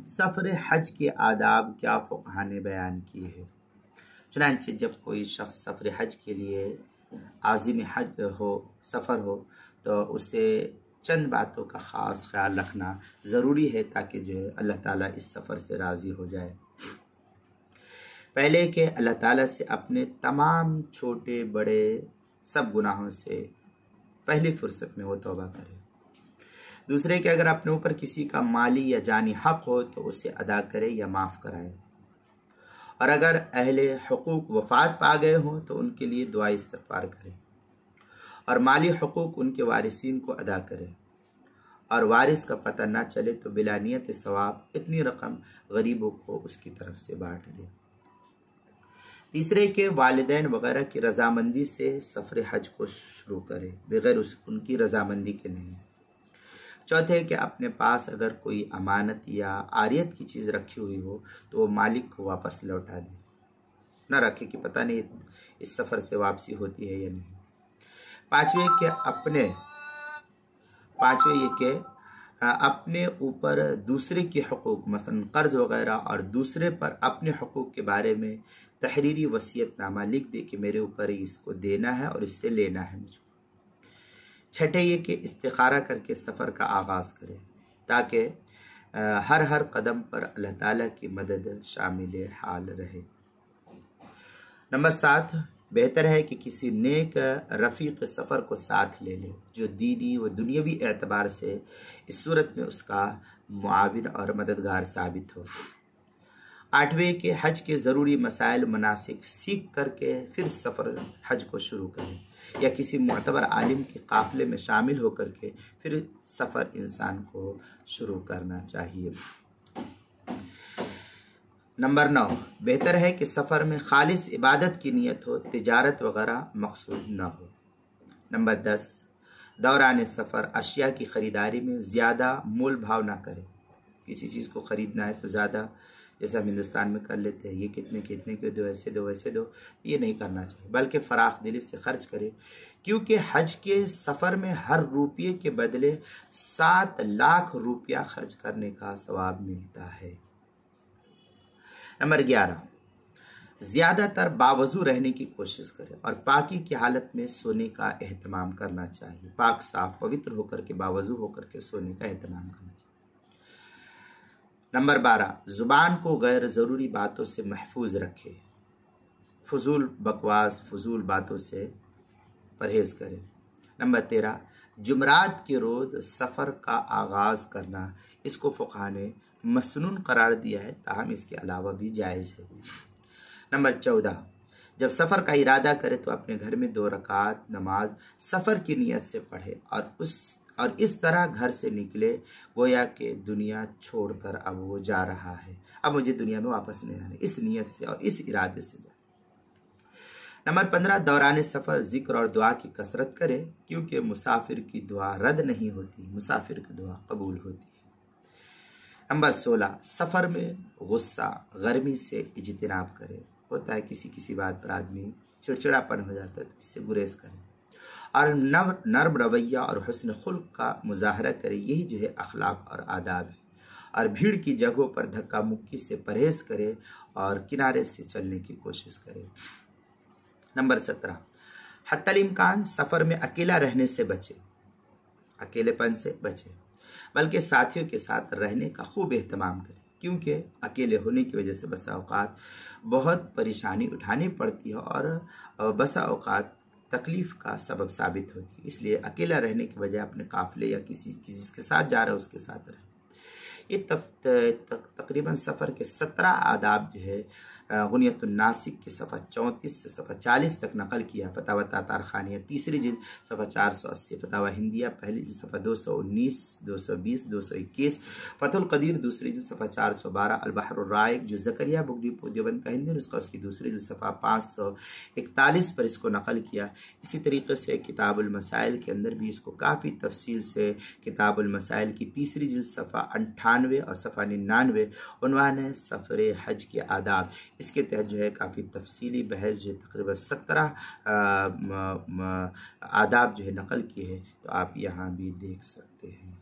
سفر حج کے آداب کیا فقہا نے بیان کیے ہیں۔ چنانچہ جب کوئی شخص سفر حج کے لیے عازم حج ہو، سفر ہو، تو اسے چند باتوں کا خاص خیال رکھنا ضروری ہے تاکہ جو ہے اللہ تعالیٰ اس سفر سے راضی ہو جائے۔ پہلے کہ اللہ تعالیٰ سے اپنے تمام چھوٹے بڑے سب گناہوں سے پہلی فرصت میں وہ توبہ کرے۔ دوسرے کہ اگر اپنے اوپر کسی کا مالی یا جانی حق ہو تو اسے ادا کرے یا معاف کرائے، اور اگر اہل حقوق وفات پا گئے ہوں تو ان کے لیے دعا استغفار کرے، اور مالی حقوق ان کے وارثین کو ادا کرے، اور وارث کا پتہ نہ چلے تو بلا نیت ثواب اتنی رقم غریبوں کو اس کی طرف سے بانٹ دے۔ تیسرے کہ والدین وغیرہ کی رضامندی سے سفر حج کو شروع کرے، بغیر ان کی رضامندی کے نہیں۔ چوتھے کہ اپنے پاس اگر کوئی امانت یا عاریت کی چیز رکھی ہوئی ہو تو وہ مالک کو واپس لوٹا دے، نہ رکھے کہ پتہ نہیں اس سفر سے واپسی ہوتی ہے یا نہیں۔ پانچویں یہ کہ اپنے اوپر دوسرے کے حقوق مثلا قرض وغیرہ اور دوسرے پر اپنے حقوق کے بارے میں تحریری وصیت نامہ لکھ دے کہ میرے اوپر اس کو دینا ہے اور اس سے لینا ہے مجھ کو۔ چھٹے یہ کہ استخارہ کر کے سفر کا آغاز کرے تاکہ ہر قدم پر اللہ تعالیٰ کی مدد شامل حال رہے۔ نمبر 7، بہتر ہے کہ کسی نیک رفیق سفر کو ساتھ لے لے جو دینی و دنیاوی اعتبار سے اس صورت میں اس کا معاون اور مددگار ثابت ہو۔ 8ویں کہ حج کے ضروری مسائل مناسک سیکھ کر کے پھر سفر حج کو شروع کرے، یا کسی معتبر عالم کے قافلے میں شامل ہو کر کے پھر سفر انسان کو شروع کرنا چاہیے۔ نمبر 9، بہتر ہے کہ سفر میں خالص عبادت کی نیت ہو، تجارت وغیرہ مقصود نہ ہو۔ نمبر 10، دوران سفر اشیاء کی خریداری میں زیادہ مول بھاؤ نہ کرے۔ کسی چیز کو خریدنا ہے تو زیادہ، جیسے ہم ہندوستان میں کر لیتے ہیں، یہ کتنے کے دو، ایسے دو ویسے دو، یہ نہیں کرنا چاہیے، بلکہ فراخ دلی سے خرچ کرے، کیونکہ حج کے سفر میں ہر روپیے کے بدلے 7 لاکھ روپیہ خرچ کرنے کا ثواب ملتا ہے۔ نمبر 11، زیادہ تر باوضو رہنے کی کوشش کرے اور پاکی کی حالت میں سونے کا اہتمام کرنا چاہیے۔ پاک صاف پوتر ہو کر کے باوضو ہو کر کے سونے کا اہتمام کرنا چاہیے۔ نمبر 12، زبان کو غیر ضروری باتوں سے محفوظ رکھے، فضول بکواس فضول باتوں سے پرہیز کرے۔ نمبر 13، جمعرات کے روز سفر کا آغاز کرنا، اس کو فقہا نے مسنون قرار دیا ہے، تاہم اس کے علاوہ بھی جائز ہے۔ نمبر 14، جب سفر کا ارادہ کرے تو اپنے گھر میں 2 رکعت نماز سفر کی نیت سے پڑھے اور اس طرح گھر سے نکلے گویا کہ دنیا چھوڑ کر اب وہ جا رہا ہے، اب مجھے دنیا میں واپس نہیں آنا، اس نیت سے اور اس ارادے سے جائے۔ نمبر 15، دوران سفر ذکر اور دعا کی کثرت کرے، کیونکہ مسافر کی دعا رد نہیں ہوتی، مسافر کی دعا قبول ہوتی ہے۔ نمبر 16، سفر میں غصہ گرمی سے اجتناب کرے۔ ہوتا ہے کسی بات پر آدمی چڑچڑا پن ہو جاتا ہے تو اس سے گریز کرے، اور نرم رویہ اور حسن خلق کا مظاہرہ کرے، یہی جو ہے اخلاق اور آداب ہے۔ اور بھیڑ کی جگہوں پر دھکا مکی سے پرہیز کرے اور کنارے سے چلنے کی کوشش کرے۔ نمبر 17، حتی الامکان سفر میں اکیلا رہنے سے بچے، اکیلے پن سے بچے، بلکہ ساتھیوں کے ساتھ رہنے کا خوب اہتمام کرے، کیونکہ اکیلے ہونے کی وجہ سے بسا اوقات بہت پریشانی اٹھانی پڑتی ہے اور بسا اوقات تکلیف کا سبب ثابت ہوتی ہے۔ اس لیے اکیلا رہنے کی بجائے اپنے قافلے یا کسی کے ساتھ جا رہا ہے اس کے ساتھ رہے۔ یہ تقریباً سفر کے 17 آداب جو ہے غنیت الناسک کے صفحہ 34 سے صفحہ 40 تک نقل کیا۔ فتاوی تاتار خانیہ تیسری جلد صفحہ 480، فتاوی ہندیہ پہلی جلد صفحہ 219 220 221، فتح القدیر دوسری جلد صفحہ 412، البحر الرائق جو زکریا بک ڈپو دیوبند کا ہندی نسخہ اس کی دوسری جلد صفحہ 541 پر اس کو نقل کیا۔ اسی طریقے سے کتاب المسائل کے اندر بھی اس کو کافی تفصیل سے کتاب المسائل کی تیسری جلد صفحہ 98 اور صفحہ 99 عنوان ہے سفر حج کے آداب، اس کے تحت جو ہے کافی تفصیلی بحث جو ہے تقریباً 17 آداب جو ہے نقل کی ہے، تو آپ یہاں بھی دیکھ سکتے ہیں۔